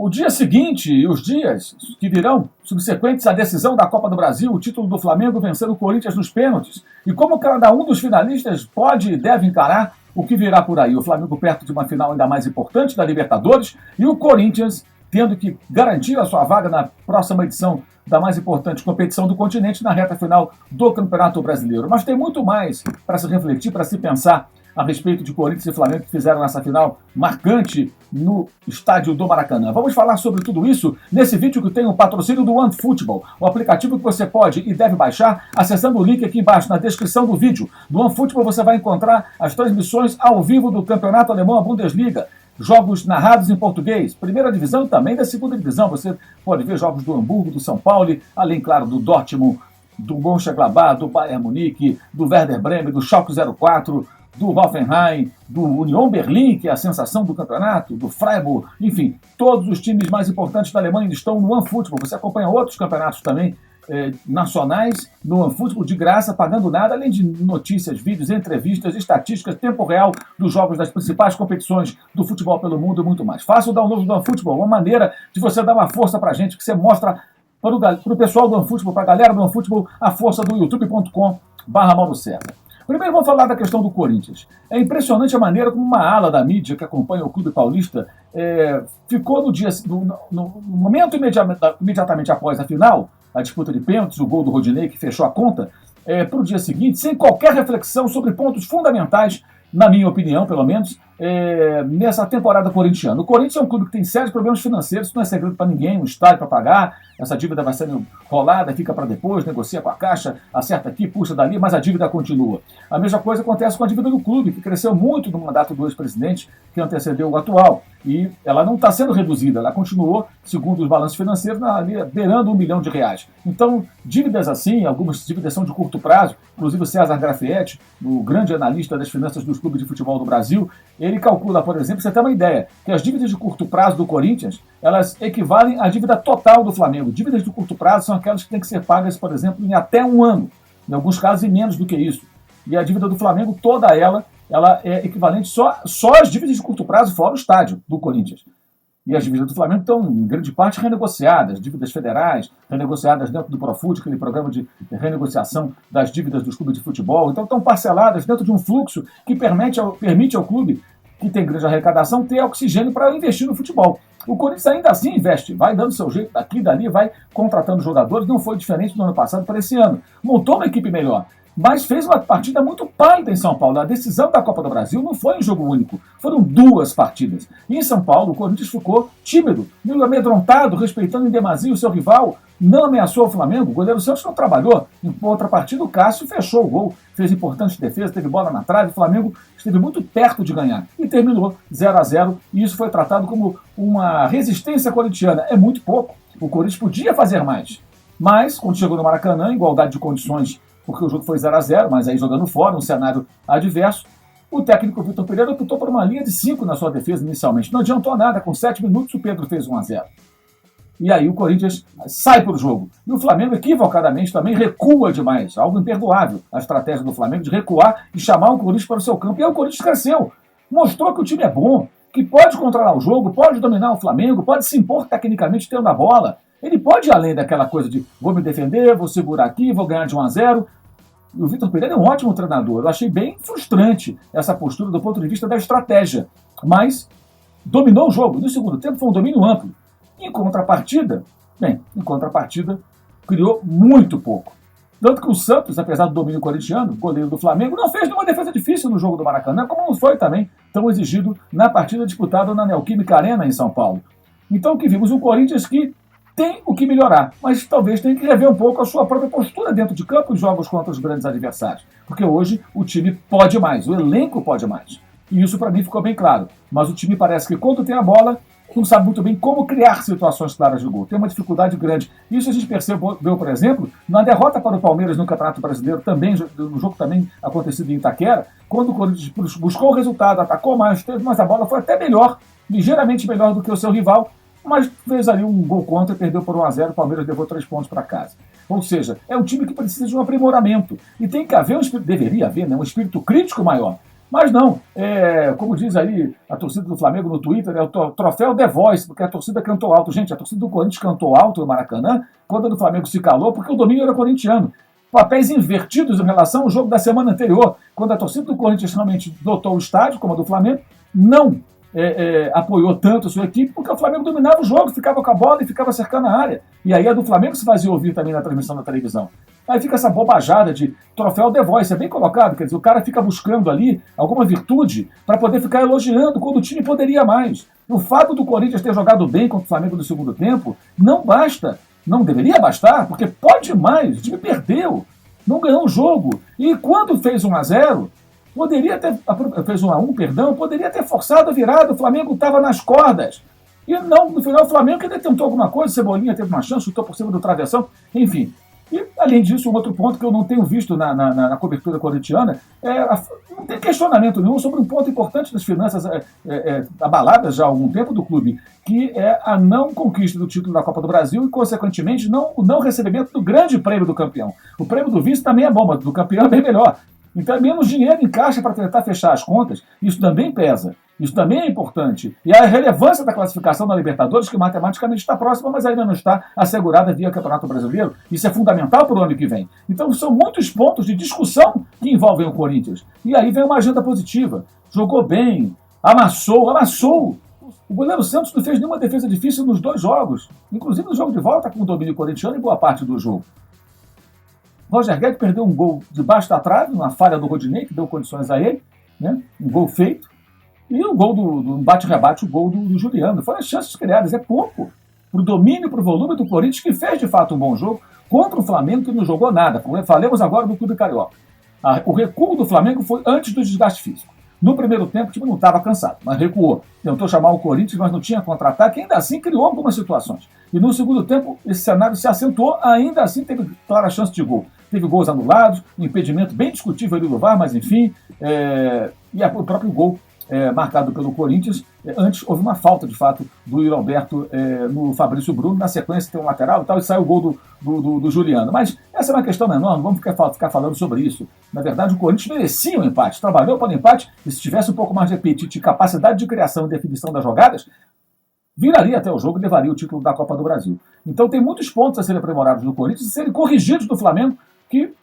O dia seguinte e os dias que virão, subsequentes à decisão da Copa do Brasil, o título do Flamengo vencendo o Corinthians nos pênaltis, e como cada um dos finalistas pode e deve encarar o que virá por aí. O Flamengo perto de uma final ainda mais importante da Libertadores e o Corinthians tendo que garantir a sua vaga na próxima edição da mais importante competição do continente na reta final do Campeonato Brasileiro. Mas tem muito mais para se refletir, para se pensar a respeito de Corinthians e Flamengo que fizeram essa final marcante no estádio do Maracanã. Vamos falar sobre tudo isso nesse vídeo que tem o patrocínio do OneFootball, o aplicativo que você pode e deve baixar acessando o link aqui embaixo na descrição do vídeo. No OneFootball você vai encontrar as transmissões ao vivo do Campeonato Alemão, a Bundesliga, jogos narrados em português, primeira divisão e também da segunda divisão. Você pode ver jogos do Hamburgo, do São Paulo, além, claro, do Dortmund, do Mönchengladbach, do Bayern Munique, do Werder Bremen, do Schalke 04, do Hoffenheim, do Union Berlin, que é a sensação do campeonato, do Freiburg, enfim, todos os times mais importantes da Alemanha estão no OneFootball. Você acompanha outros campeonatos também nacionais no OneFootball de graça, pagando nada, além de notícias, vídeos, entrevistas, estatísticas, tempo real dos jogos das principais competições do futebol pelo mundo e muito mais. Faça o download do OneFootball, uma maneira de você dar uma força pra gente, que você mostra para o pessoal do OneFootball, para a galera do OneFootball, a força do youtube.com/Mauro César. Primeiro vamos falar da questão do Corinthians. É impressionante a maneira como uma ala da mídia que acompanha o clube paulista ficou no momento imediatamente após a final, a disputa de pênaltis, o gol do Rodinei que fechou a conta, para o dia seguinte, sem qualquer reflexão sobre pontos fundamentais, na minha opinião, pelo menos, nessa temporada corintiana. O Corinthians é um clube que tem sérios problemas financeiros, isso não é segredo para ninguém, um estádio para pagar, essa dívida vai sendo rolada, fica para depois, negocia com a Caixa, acerta aqui, puxa dali, mas a dívida continua. A mesma coisa acontece com a dívida do clube, que cresceu muito no mandato do ex-presidente, que antecedeu o atual, e ela não está sendo reduzida, ela continuou, segundo os balanços financeiros, beirando R$1 bilhão. Então, dívidas assim, algumas dívidas são de curto prazo, inclusive o César Grafietti, o grande analista das finanças dos clubes de futebol do Brasil, ele calcula, por exemplo, você tem uma ideia, que as dívidas de curto prazo do Corinthians, elas equivalem à dívida total do Flamengo. Dívidas de curto prazo são aquelas que têm que ser pagas, por exemplo, em até um ano, em alguns casos em menos do que isso. E a dívida do Flamengo, toda ela é equivalente só às dívidas de curto prazo fora o estádio do Corinthians. E as dívidas do Flamengo estão, em grande parte, renegociadas, dívidas federais, renegociadas dentro do Profut, aquele programa de renegociação das dívidas dos clubes de futebol. Então estão parceladas dentro de um fluxo que permite ao clube, que tem grande arrecadação, ter oxigênio para investir no futebol. O Corinthians ainda assim investe, vai dando seu jeito daqui e dali, vai contratando jogadores, não foi diferente do ano passado para esse ano. Montou uma equipe melhor, mas fez uma partida muito pálida em São Paulo. A decisão da Copa do Brasil não foi em jogo único, foram 2 partidas. E em São Paulo, o Corinthians ficou tímido, meio amedrontado, respeitando em demasia o seu rival, não ameaçou o Flamengo, o goleiro Santos não trabalhou. Em outra partida, o Cássio fechou o gol, fez importante defesa, teve bola na trave, o Flamengo esteve muito perto de ganhar. E terminou 0-0, e isso foi tratado como uma resistência corintiana. É muito pouco, o Corinthians podia fazer mais. Mas, quando chegou no Maracanã, igualdade de condições, porque o jogo foi 0-0, mas aí jogando fora, um cenário adverso, o técnico Vitor Pereira optou por uma linha de 5 na sua defesa inicialmente. Não adiantou nada, com 7 minutos o Pedro fez 1-0. E aí o Corinthians sai para o jogo. E o Flamengo, equivocadamente, também recua demais. Algo imperdoável, a estratégia do Flamengo de recuar e chamar o Corinthians para o seu campo. E aí o Corinthians cresceu. Mostrou que o time é bom, que pode controlar o jogo, pode dominar o Flamengo, pode se impor tecnicamente tendo a bola. Ele pode ir além daquela coisa de vou me defender, vou segurar aqui, vou ganhar de 1-0. E o Vitor Pereira é um ótimo treinador. Eu achei bem frustrante essa postura do ponto de vista da estratégia. Mas dominou o jogo. No segundo tempo foi um domínio amplo. Em contrapartida, criou muito pouco. Tanto que o Santos, apesar do domínio corintiano, goleiro do Flamengo, não fez nenhuma defesa difícil no jogo do Maracanã, como não foi também tão exigido na partida disputada na Neoquímica Arena em São Paulo. Então o que vimos um Corinthians que tem o que melhorar, mas talvez tenha que rever um pouco a sua própria postura dentro de campo em jogos contra os grandes adversários. Porque hoje o time pode mais, o elenco pode mais. E isso para mim ficou bem claro. Mas o time parece que quando tem a bola, não sabe muito bem como criar situações claras de gol. Tem uma dificuldade grande. Isso a gente percebeu, por exemplo, na derrota para o Palmeiras no Campeonato Brasileiro, também, no jogo também acontecido em Itaquera, quando o Corinthians buscou o resultado, atacou mais, teve mais a bola, foi até melhor, ligeiramente melhor do que o seu rival, mas fez ali um gol contra e perdeu por 1-0, o Palmeiras levou 3 pontos para casa. Ou seja, é um time que precisa de um aprimoramento. E tem que haver, deveria haver, um espírito crítico maior. Mas não, como diz aí a torcida do Flamengo no Twitter, é o troféu The Voice, porque a torcida cantou alto. Gente, a torcida do Corinthians cantou alto no Maracanã, quando a do Flamengo se calou, porque o domínio era corintiano. Papéis invertidos em relação ao jogo da semana anterior, quando a torcida do Corinthians realmente lotou o estádio, como a do Flamengo, não apoiou tanto a sua equipe, porque o Flamengo dominava o jogo, ficava com a bola e ficava cercando a área. E aí a do Flamengo se fazia ouvir também na transmissão da televisão. Aí fica essa bobajada de troféu The Voice, é bem colocado, quer dizer, o cara fica buscando ali alguma virtude para poder ficar elogiando quando o time poderia mais. O fato do Corinthians ter jogado bem contra o Flamengo no segundo tempo não basta, não deveria bastar, porque pode mais, o time perdeu, não ganhou o jogo. E quando fez 1-0, poderia ter, fez 1-1, perdão, poderia ter forçado a virada, o Flamengo estava nas cordas. E não, no final o Flamengo ainda tentou alguma coisa, Cebolinha teve uma chance, chutou por cima do travessão, enfim. E, além disso, um outro ponto que eu não tenho visto na cobertura corintiana não tem questionamento nenhum sobre um ponto importante das finanças abaladas já há algum tempo do clube, que é a não conquista do título da Copa do Brasil e, consequentemente, o não recebimento do grande prêmio do campeão. O prêmio do vice também é bom, mas do campeão é bem melhor. Então é menos dinheiro em caixa para tentar fechar as contas. Isso também pesa. Isso também é importante. E a relevância da classificação da Libertadores, que matematicamente está próxima, mas ainda não está assegurada via Campeonato Brasileiro. Isso é fundamental para o ano que vem. Então são muitos pontos de discussão que envolvem o Corinthians. E aí vem uma agenda positiva. Jogou bem, amassou. O goleiro Santos não fez nenhuma defesa difícil nos 2 jogos. Inclusive no jogo de volta com o domínio corintiano em boa parte do jogo. Roger Guedes perdeu um gol debaixo da trave, uma falha do Rodinei, que deu condições a ele, né? Um gol feito. E o gol do bate-rebate, o gol do Juliano. Foram as chances criadas, é pouco. Para o domínio, para o volume do Corinthians, que fez de fato um bom jogo, contra o Flamengo, que não jogou nada. Falemos agora do Clube Carioca. O recuo do Flamengo foi antes do desgaste físico. No primeiro tempo, o time não estava cansado, mas recuou. Tentou chamar o Corinthians, mas não tinha contra-ataque, ainda assim criou algumas situações. E no segundo tempo, esse cenário se acentuou, ainda assim teve clara chance de gol. Teve gols anulados, um impedimento bem discutível ali do VAR, mas enfim, e o próprio gol marcado pelo Corinthians. Antes houve uma falta, de fato, do Yuri Alberto no Fabrício Bruno, na sequência tem um lateral e tal, e sai o gol do Juliano. Mas essa é uma questão menor, não vamos ficar falando sobre isso. Na verdade, o Corinthians merecia um empate, trabalhou para o empate, e se tivesse um pouco mais de apetite e capacidade de criação e definição das jogadas, viraria até o jogo e levaria o título da Copa do Brasil. Então tem muitos pontos a serem aprimorados do Corinthians e serem corrigidos do Flamengo, que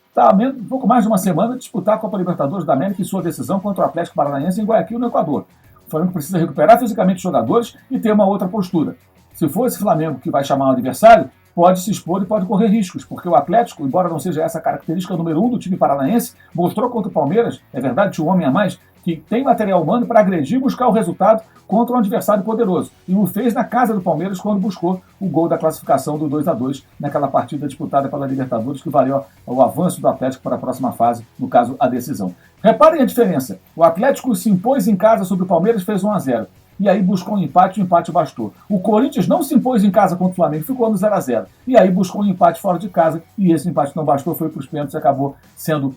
está há um pouco mais de uma semana de disputar a Copa Libertadores da América e sua decisão contra o Atlético Paranaense em Guayaquil, no Equador. O Flamengo precisa recuperar fisicamente os jogadores e ter uma outra postura. Se for esse Flamengo que vai chamar o adversário, pode se expor e pode correr riscos, porque o Atlético, embora não seja essa a característica número 1 do time paranaense, mostrou contra o Palmeiras, é verdade, tinha um homem a mais, que tem material humano para agredir e buscar o resultado contra um adversário poderoso. E o fez na casa do Palmeiras quando buscou o gol da classificação do 2-2 naquela partida disputada pela Libertadores, que valeu o avanço do Atlético para a próxima fase, no caso, a decisão. Reparem a diferença. O Atlético se impôs em casa sobre o Palmeiras, fez 1-0. E aí buscou um empate, o empate bastou. O Corinthians não se impôs em casa contra o Flamengo, ficou no 0-0. E aí buscou um empate fora de casa, e esse empate não bastou, foi para os pênaltis e acabou sendo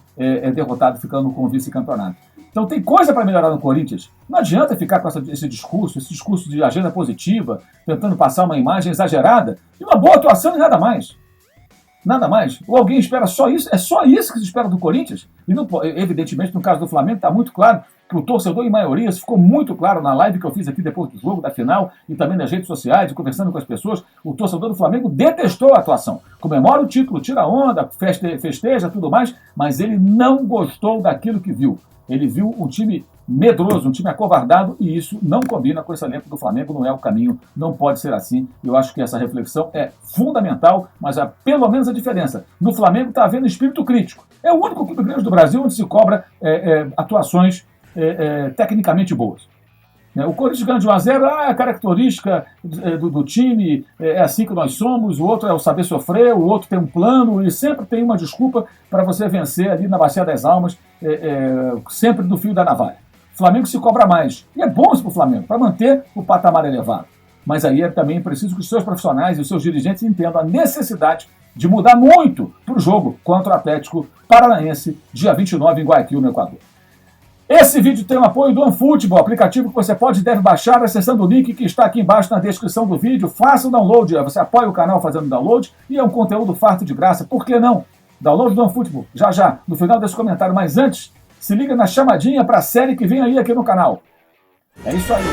derrotado, ficando com o vice-campeonato. Então tem coisa para melhorar no Corinthians. Não adianta ficar com esse discurso de agenda positiva, tentando passar uma imagem exagerada, de uma boa atuação e nada mais. Nada mais. Ou alguém espera só isso? É só isso que se espera do Corinthians? E não, evidentemente, no caso do Flamengo, está muito claro que o torcedor, em maioria, isso ficou muito claro na live que eu fiz aqui depois do jogo, da final, e também nas redes sociais, conversando com as pessoas, o torcedor do Flamengo detestou a atuação. Comemora o título, tira onda, festeja, tudo mais, mas ele não gostou daquilo que viu. Ele viu um time medroso, um time acovardado, e isso não combina com esse elenco do Flamengo, não é o caminho, não pode ser assim. Eu acho que essa reflexão é fundamental, mas há pelo menos a diferença. No Flamengo está havendo espírito crítico. É o único clube grande do Brasil onde se cobra atuações tecnicamente boas. O Corinthians ganha de 1-0, a característica do time é assim que nós somos, o outro é o saber sofrer, o outro tem um plano, e sempre tem uma desculpa para você vencer ali na Bacia das Almas, sempre do fio da navalha. O Flamengo se cobra mais, e é bom isso para o Flamengo, para manter o patamar elevado. Mas aí é também preciso que os seus profissionais e os seus dirigentes entendam a necessidade de mudar muito para o jogo contra o Atlético Paranaense, dia 29 em Guayaquil, no Equador. Esse vídeo tem o apoio do OneFootball, aplicativo que você pode e deve baixar acessando o link que está aqui embaixo na descrição do vídeo. Faça o download, você apoia o canal fazendo download e é um conteúdo farto de graça. Por que não? Download do OneFootball, já, no final desse comentário. Mas antes, Se liga na chamadinha para a série que vem aí aqui no canal. É isso aí.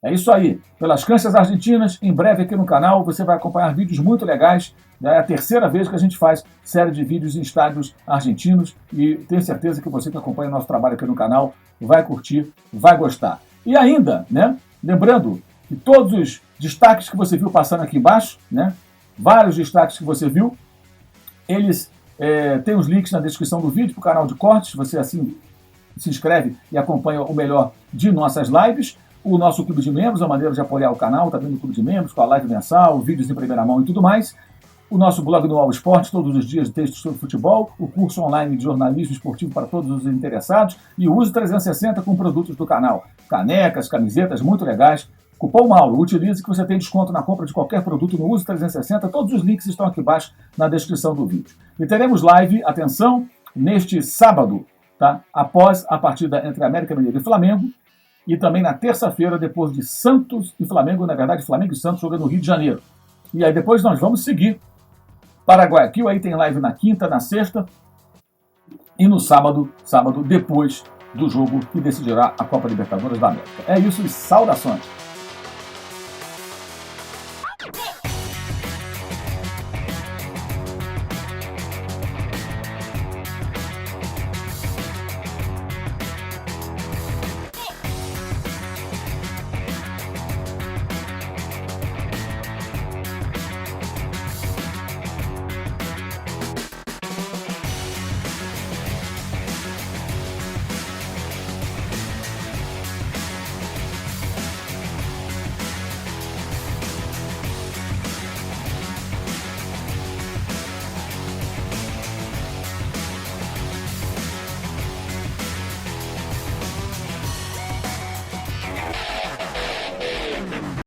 É isso aí. Pelas canchas argentinas, em breve aqui no canal, você vai acompanhar vídeos muito legais. É a terceira vez que a gente faz série de vídeos em estádios argentinos e tenho certeza que você que acompanha o nosso trabalho aqui no canal vai curtir, vai gostar. E ainda, né, lembrando que todos os destaques que você viu passando aqui embaixo, né, vários destaques que você viu, eles têm os links na descrição do vídeo para o canal de cortes. Você assim se inscreve e acompanha o melhor de nossas lives. O nosso clube de membros, a maneira de apoiar o canal, também no clube de membros, com a live mensal, vídeos em primeira mão e tudo mais. O nosso blog no All Sport, todos os dias de textos sobre futebol. O curso online de jornalismo esportivo para todos os interessados. E o Uso 360 com produtos do canal. Canecas, camisetas, muito legais. Cupom Mauro, utilize que você tem desconto na compra de qualquer produto no Uso 360. Todos os links estão aqui embaixo na descrição do vídeo. E teremos live, atenção, neste sábado, tá? Após a partida entre América Mineiro e Flamengo. E também na terça-feira, depois de Santos e Flamengo, na verdade, Flamengo e Santos jogando no Rio de Janeiro. E aí depois nós vamos seguir para Guayaquil, aí tem live na quinta, na sexta e no sábado depois do jogo que decidirá a Copa Libertadores da América. É isso e saudações!